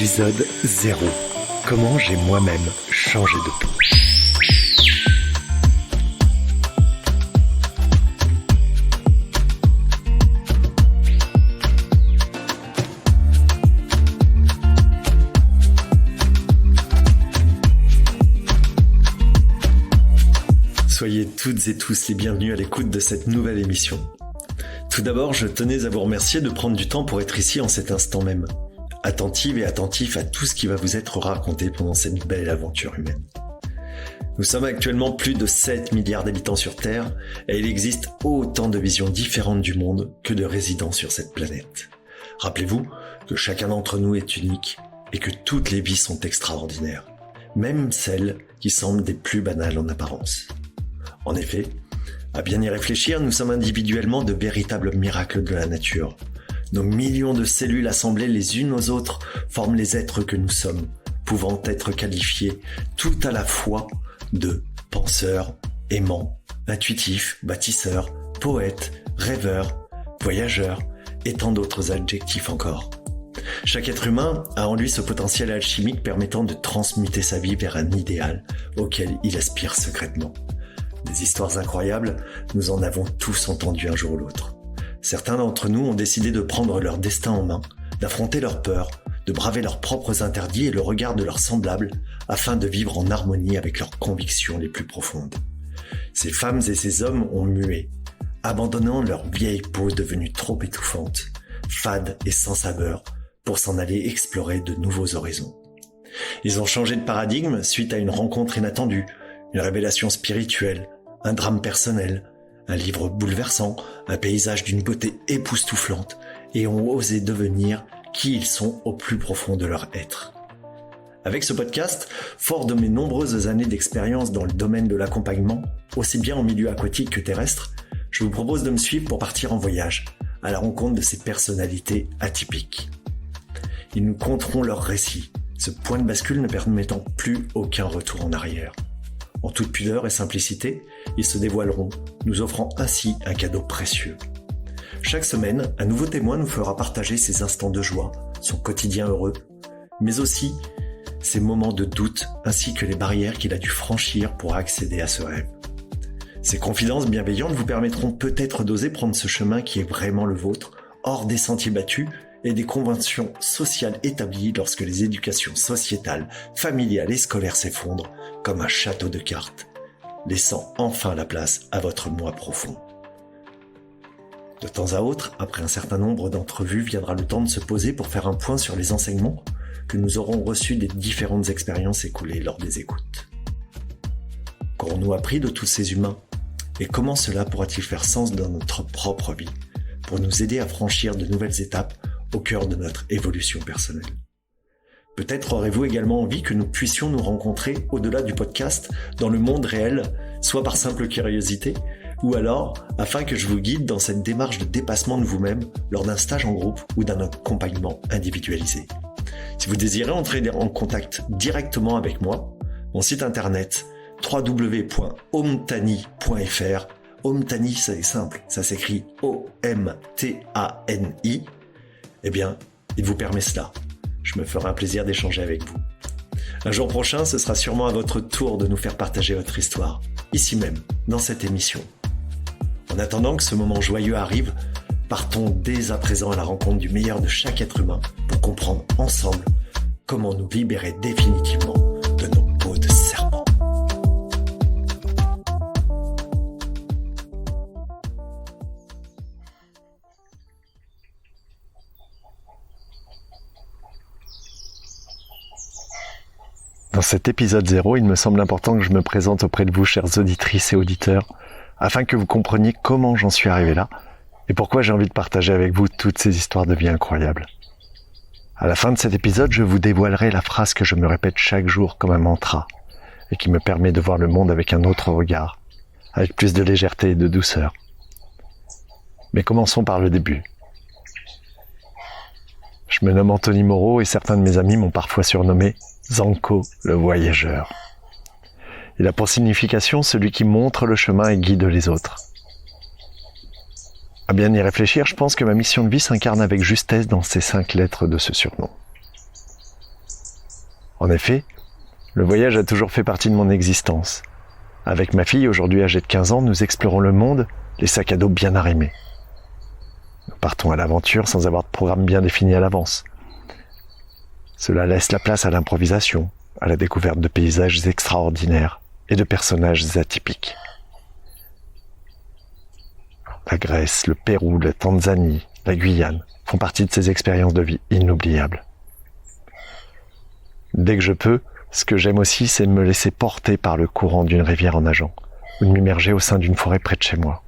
Épisode 0. Comment j'ai moi-même changé de peau. Soyez toutes et tous les bienvenus à l'écoute de cette nouvelle émission. Tout d'abord, je tenais à vous remercier de prendre du temps pour être ici en cet instant même. Attentive et attentif à tout ce qui va vous être raconté pendant cette belle aventure humaine. Nous sommes actuellement plus de 7 milliards d'habitants sur Terre et il existe autant de visions différentes du monde que de résidents sur cette planète. Rappelez-vous que chacun d'entre nous est unique et que toutes les vies sont extraordinaires, même celles qui semblent des plus banales en apparence. En effet, à bien y réfléchir, nous sommes individuellement de véritables miracles de la nature. Nos millions de cellules assemblées les unes aux autres forment les êtres que nous sommes, pouvant être qualifiés tout à la fois de penseurs, aimants, intuitifs, bâtisseurs, poètes, rêveurs, voyageurs et tant d'autres adjectifs encore. Chaque être humain a en lui ce potentiel alchimique permettant de transmuter sa vie vers un idéal auquel il aspire secrètement. Des histoires incroyables, nous en avons tous entendu un jour ou l'autre. Certains d'entre nous ont décidé de prendre leur destin en main, d'affronter leurs peurs, de braver leurs propres interdits et le regard de leurs semblables afin de vivre en harmonie avec leurs convictions les plus profondes. Ces femmes et ces hommes ont mué, abandonnant leur vieille peau devenue trop étouffante, fade et sans saveur, pour s'en aller explorer de nouveaux horizons. Ils ont changé de paradigme suite à une rencontre inattendue, une révélation spirituelle, un drame personnel, un livre bouleversant, un paysage d'une beauté époustouflante et ont osé devenir qui ils sont au plus profond de leur être. Avec ce podcast, fort de mes nombreuses années d'expérience dans le domaine de l'accompagnement, aussi bien en milieu aquatique que terrestre, je vous propose de me suivre pour partir en voyage, à la rencontre de ces personnalités atypiques. Ils nous conteront leurs récits, ce point de bascule ne permettant plus aucun retour en arrière. En toute pudeur et simplicité, ils se dévoileront, nous offrant ainsi un cadeau précieux. Chaque semaine, un nouveau témoin nous fera partager ses instants de joie, son quotidien heureux, mais aussi ses moments de doute ainsi que les barrières qu'il a dû franchir pour accéder à ce rêve. Ces confidences bienveillantes vous permettront peut-être d'oser prendre ce chemin qui est vraiment le vôtre, hors des sentiers battus et des conventions sociales établies lorsque les éducations sociétales, familiales et scolaires s'effondrent comme un château de cartes, laissant enfin la place à votre moi profond. De temps à autre, après un certain nombre d'entrevues, viendra le temps de se poser pour faire un point sur les enseignements que nous aurons reçus des différentes expériences écoulées lors des écoutes. Qu'aurons-nous appris de tous ces humains? Et comment cela pourra-t-il faire sens dans notre propre vie, pour nous aider à franchir de nouvelles étapes au cœur de notre évolution personnelle? Peut-être aurez-vous également envie que nous puissions nous rencontrer au-delà du podcast, dans le monde réel, soit par simple curiosité, ou alors afin que je vous guide dans cette démarche de dépassement de vous-même lors d'un stage en groupe ou d'un accompagnement individualisé. Si vous désirez entrer en contact directement avec moi, mon site internet www.omtani.fr. Omtani, c'est simple, ça s'écrit O-M-T-A-N-I. Eh bien, il vous permet cela. Je me ferai un plaisir d'échanger avec vous. Un jour prochain, ce sera sûrement à votre tour de nous faire partager votre histoire, ici même, dans cette émission. En attendant que ce moment joyeux arrive, partons dès à présent à la rencontre du meilleur de chaque être humain pour comprendre ensemble comment nous libérer définitivement de nos peaux de serpent. Dans cet épisode 0, il me semble important que je me présente auprès de vous, chères auditrices et auditeurs, afin que vous compreniez comment j'en suis arrivé là et pourquoi j'ai envie de partager avec vous toutes ces histoires de vie incroyables. À la fin de cet épisode, je vous dévoilerai la phrase que je me répète chaque jour comme un mantra et qui me permet de voir le monde avec un autre regard, avec plus de légèreté et de douceur. Mais commençons par le début. Je me nomme Anthony Moreau et certains de mes amis m'ont parfois surnommé Zanko le voyageur. Il a pour signification celui qui montre le chemin et guide les autres. À bien y réfléchir, je pense que ma mission de vie s'incarne avec justesse dans ces 5 lettres de ce surnom. En effet, le voyage a toujours fait partie de mon existence. Avec ma fille, aujourd'hui âgée de 15 ans, nous explorons le monde, les sacs à dos bien arrimés. Nous partons à l'aventure sans avoir de programme bien défini à l'avance. Cela laisse la place à l'improvisation, à la découverte de paysages extraordinaires et de personnages atypiques. La Grèce, le Pérou, la Tanzanie, la Guyane font partie de ces expériences de vie inoubliables. Dès que je peux, ce que j'aime aussi, c'est me laisser porter par le courant d'une rivière en nageant, ou de m'immerger au sein d'une forêt près de chez moi.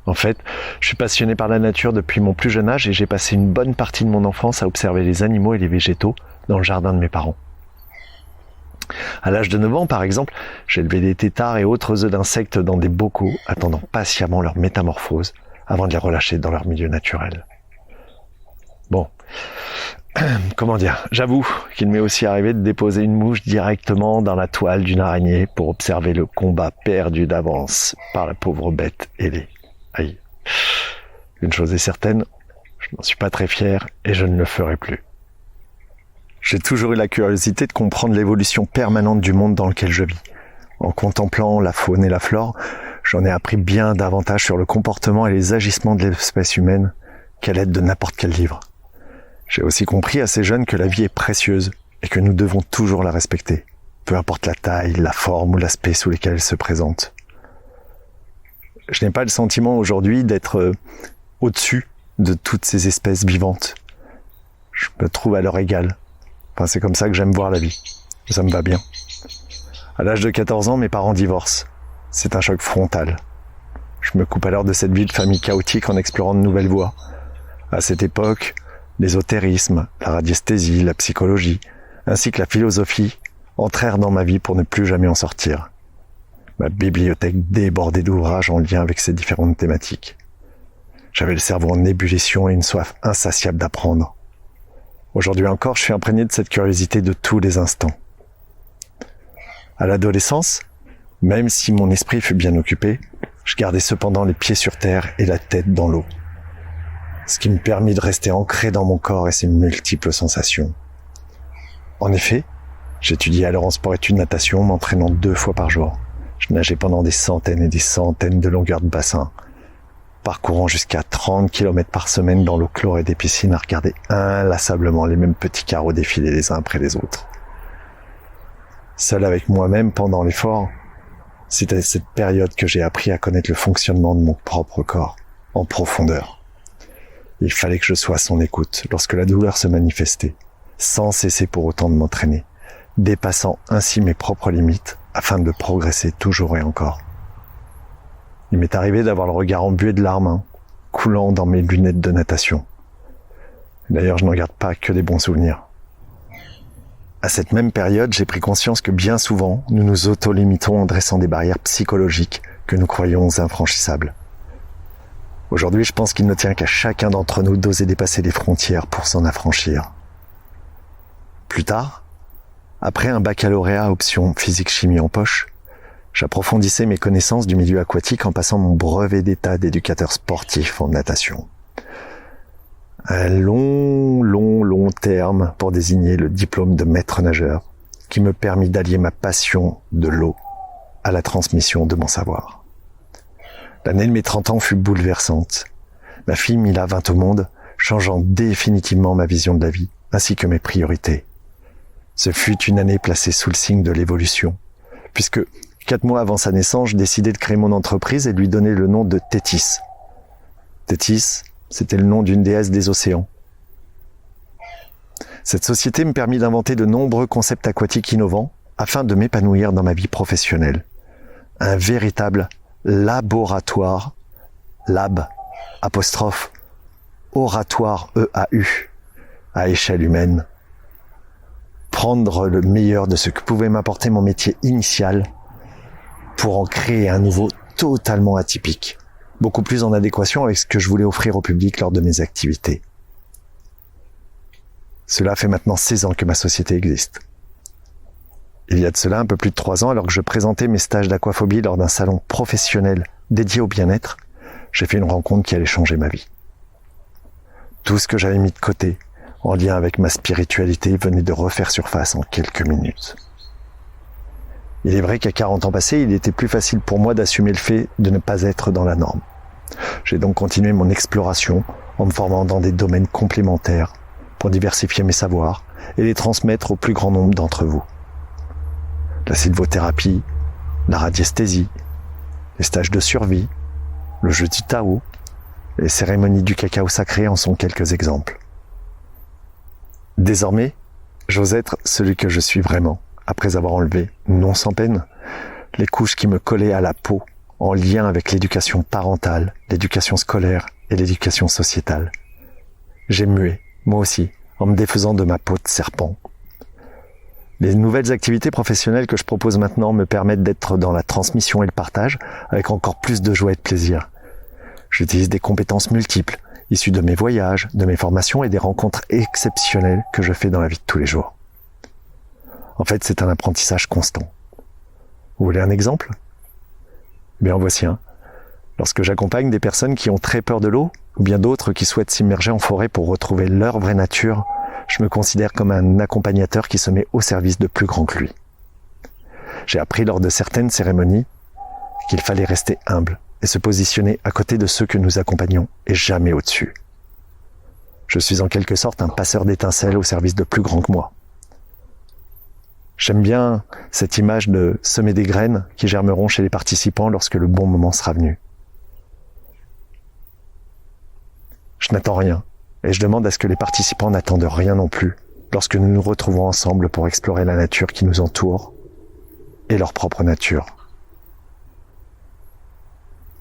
En fait, je suis passionné par la nature depuis mon plus jeune âge et j'ai passé une bonne partie de mon enfance à observer les animaux et les végétaux dans le jardin de mes parents. À l'âge de 9 ans, par exemple, j'ai élevé des têtards et autres œufs d'insectes dans des bocaux, attendant patiemment leur métamorphose avant de les relâcher dans leur milieu naturel. Bon, comment dire, j'avoue qu'il m'est aussi arrivé de déposer une mouche directement dans la toile d'une araignée pour observer le combat perdu d'avance par la pauvre bête ailée. Aïe. Une chose est certaine, je n'en suis pas très fier et je ne le ferai plus. J'ai toujours eu la curiosité de comprendre l'évolution permanente du monde dans lequel je vis. En contemplant la faune et la flore, j'en ai appris bien davantage sur le comportement et les agissements de l'espèce humaine qu'à l'aide de n'importe quel livre. J'ai aussi compris assez jeune que la vie est précieuse et que nous devons toujours la respecter, peu importe la taille, la forme ou l'aspect sous lesquels elle se présente. Je n'ai pas le sentiment aujourd'hui d'être au-dessus de toutes ces espèces vivantes. Je me trouve à leur égal. Enfin, c'est comme ça que j'aime voir la vie. Ça me va bien. À l'âge de 14 ans, mes parents divorcent. C'est un choc frontal. Je me coupe alors de cette vie de famille chaotique en explorant de nouvelles voies. À cette époque, l'ésotérisme, la radiesthésie, la psychologie, ainsi que la philosophie entrèrent dans ma vie pour ne plus jamais en sortir. Ma bibliothèque débordait d'ouvrages en lien avec ces différentes thématiques. J'avais le cerveau en ébullition et une soif insatiable d'apprendre. Aujourd'hui encore, je suis imprégné de cette curiosité de tous les instants. À l'adolescence, même si mon esprit fut bien occupé, je gardais cependant les pieds sur terre et la tête dans l'eau. Ce qui me permit de rester ancré dans mon corps et ses multiples sensations. En effet, j'étudiais alors en sport-études natation, m'entraînant 2 fois par jour. Je nageais pendant des centaines et des centaines de longueurs de bassin, parcourant jusqu'à 30 km par semaine dans l'eau chlorée des piscines à regarder inlassablement les mêmes petits carreaux défiler les uns après les autres. Seul avec moi-même pendant l'effort, c'était à cette période que j'ai appris à connaître le fonctionnement de mon propre corps, en profondeur. Il fallait que je sois à son écoute lorsque la douleur se manifestait, sans cesser pour autant de m'entraîner, dépassant ainsi mes propres limites afin de progresser toujours et encore. Il m'est arrivé d'avoir le regard embué de larmes, coulant dans mes lunettes de natation. D'ailleurs, je n'en garde pas que des bons souvenirs. À cette même période, j'ai pris conscience que bien souvent, nous nous auto-limitons en dressant des barrières psychologiques que nous croyons infranchissables. Aujourd'hui, je pense qu'il ne tient qu'à chacun d'entre nous d'oser dépasser les frontières pour s'en affranchir. Plus tard, après un baccalauréat option physique-chimie en poche, j'approfondissais mes connaissances du milieu aquatique en passant mon brevet d'état d'éducateur sportif en natation. Un long terme pour désigner le diplôme de maître nageur qui me permit d'allier ma passion de l'eau à la transmission de mon savoir. L'année de mes 30 ans fut bouleversante. Ma fille mit la 20 au monde, changeant définitivement ma vision de la vie ainsi que mes priorités. Ce fut une année placée sous le signe de l'évolution, puisque 4 mois avant sa naissance, je décidai de créer mon entreprise et de lui donner le nom de Thétis. Thétis, c'était le nom d'une déesse des océans. Cette société me permit d'inventer de nombreux concepts aquatiques innovants afin de m'épanouir dans ma vie professionnelle. Un véritable laboratoire, lab, apostrophe, oratoire EAU, à échelle humaine. Prendre le meilleur de ce que pouvait m'apporter mon métier initial pour en créer un nouveau totalement atypique, beaucoup plus en adéquation avec ce que je voulais offrir au public lors de mes activités. Cela fait maintenant 16 ans que ma société existe. Il y a de cela un peu plus de 3 ans, alors que je présentais mes stages d'aquaphobie lors d'un salon professionnel dédié au bien-être, j'ai fait une rencontre qui allait changer ma vie. Tout ce que j'avais mis de côté, en lien avec ma spiritualité, venait de refaire surface en quelques minutes. Il est vrai qu'à 40 ans passés, il était plus facile pour moi d'assumer le fait de ne pas être dans la norme. J'ai donc continué mon exploration en me formant dans des domaines complémentaires pour diversifier mes savoirs et les transmettre au plus grand nombre d'entre vous. La sylvothérapie, la radiesthésie, les stages de survie, le jeu du Tao, les cérémonies du cacao sacré en sont quelques exemples. Désormais, j'ose être celui que je suis vraiment, après avoir enlevé, non sans peine, les couches qui me collaient à la peau en lien avec l'éducation parentale, l'éducation scolaire et l'éducation sociétale. J'ai mué, moi aussi, en me défaisant de ma peau de serpent. Les nouvelles activités professionnelles que je propose maintenant me permettent d'être dans la transmission et le partage avec encore plus de joie et de plaisir. J'utilise des compétences multiples, issues de mes voyages, de mes formations et des rencontres exceptionnelles que je fais dans la vie de tous les jours. En fait, c'est un apprentissage constant. Vous voulez un exemple ? Bien, en voici un. Lorsque j'accompagne des personnes qui ont très peur de l'eau, ou bien d'autres qui souhaitent s'immerger en forêt pour retrouver leur vraie nature, je me considère comme un accompagnateur qui se met au service de plus grand que lui. J'ai appris lors de certaines cérémonies qu'il fallait rester humble et se positionner à côté de ceux que nous accompagnons et jamais au-dessus. Je suis en quelque sorte un passeur d'étincelles au service de plus grand que moi. J'aime bien cette image de semer des graines qui germeront chez les participants lorsque le bon moment sera venu. Je n'attends rien et je demande à ce que les participants n'attendent rien non plus lorsque nous nous retrouvons ensemble pour explorer la nature qui nous entoure et leur propre nature.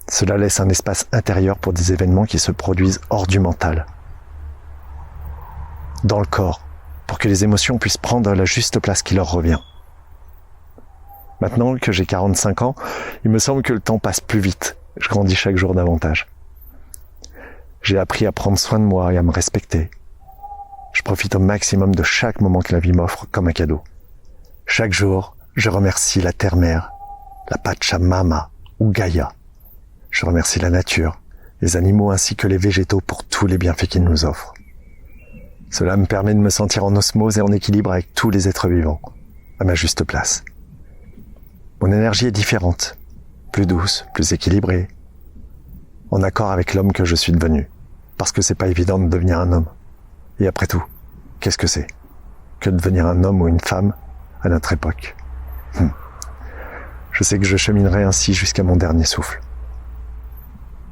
Cela laisse un espace intérieur pour des événements qui se produisent hors du mental, dans le corps, pour que les émotions puissent prendre la juste place qui leur revient. Maintenant que j'ai 45 ans, il me semble que le temps passe plus vite. Je grandis chaque jour davantage. J'ai appris à prendre soin de moi et à me respecter. Je profite au maximum de chaque moment que la vie m'offre comme un cadeau. Chaque jour, je remercie la Terre-Mère, la Pachamama ou Gaïa. Je remercie la nature, les animaux ainsi que les végétaux pour tous les bienfaits qu'ils nous offrent. Cela me permet de me sentir en osmose et en équilibre avec tous les êtres vivants, à ma juste place. Mon énergie est différente, plus douce, plus équilibrée, en accord avec l'homme que je suis devenu, parce que c'est pas évident de devenir un homme. Et après tout, qu'est-ce que c'est que de devenir un homme ou une femme à notre époque ? Je sais que je cheminerai ainsi jusqu'à mon dernier souffle.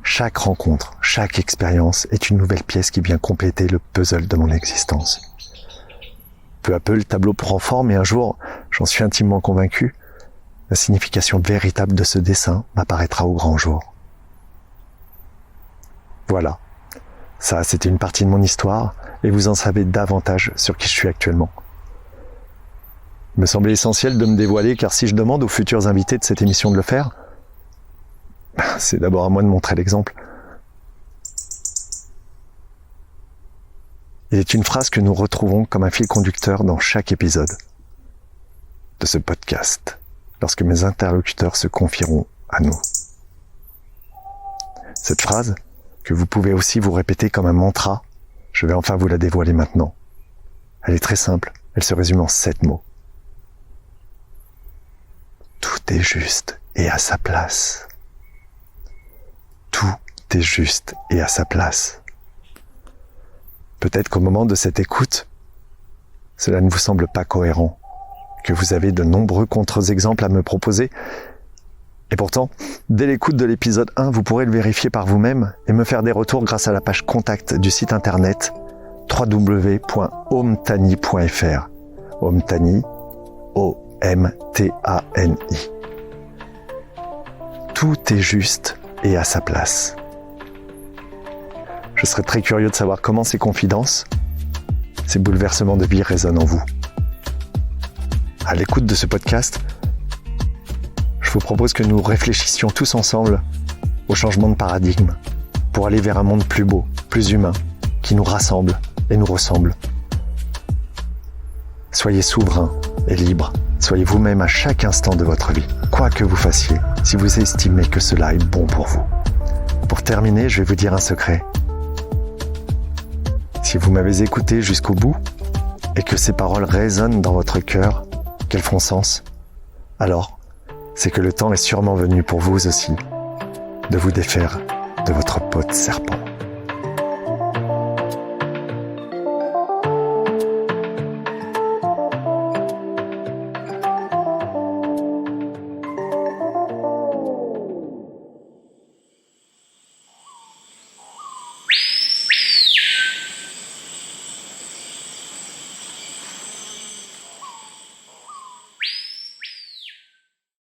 Chaque rencontre, chaque expérience est une nouvelle pièce qui vient compléter le puzzle de mon existence. Peu à peu, le tableau prend forme et un jour, j'en suis intimement convaincu, la signification véritable de ce dessin m'apparaîtra au grand jour. Voilà, ça c'était une partie de mon histoire et vous en savez davantage sur qui je suis actuellement. Il me semblait essentiel de me dévoiler car si je demande aux futurs invités de cette émission de le faire, c'est d'abord à moi de montrer l'exemple. Il est une phrase que nous retrouvons comme un fil conducteur dans chaque épisode de ce podcast, lorsque mes interlocuteurs se confieront à nous. Cette phrase, que vous pouvez aussi vous répéter comme un mantra, je vais enfin vous la dévoiler maintenant. Elle est très simple, elle se résume en 7 mots. Tout est juste et à sa place. Tout est juste et à sa place. Peut-être qu'au moment de cette écoute, cela ne vous semble pas cohérent, que vous avez de nombreux contre-exemples à me proposer. Et pourtant, dès l'écoute de l'épisode 1, vous pourrez le vérifier par vous-même et me faire des retours grâce à la page contact du site internet www.omtani.fr. Omtani, O-M-T-A-N-I. Tout est juste et à sa place. Je serais très curieux de savoir comment ces confidences, ces bouleversements de vie résonnent en vous. À l'écoute de ce podcast, je vous propose que nous réfléchissions tous ensemble au changement de paradigme pour aller vers un monde plus beau, plus humain, qui nous rassemble et nous ressemble. Soyez souverains et libres. Soyez vous-même à chaque instant de votre vie, quoi que vous fassiez, si vous estimez que cela est bon pour vous. Pour terminer, je vais vous dire un secret. Si Si vous m'avez écouté jusqu'au bout et que ces paroles résonnent dans votre cœur, qu'elles font sens, alors c'est que le temps est sûrement venu pour vous aussi de vous défaire de votre peau de serpent.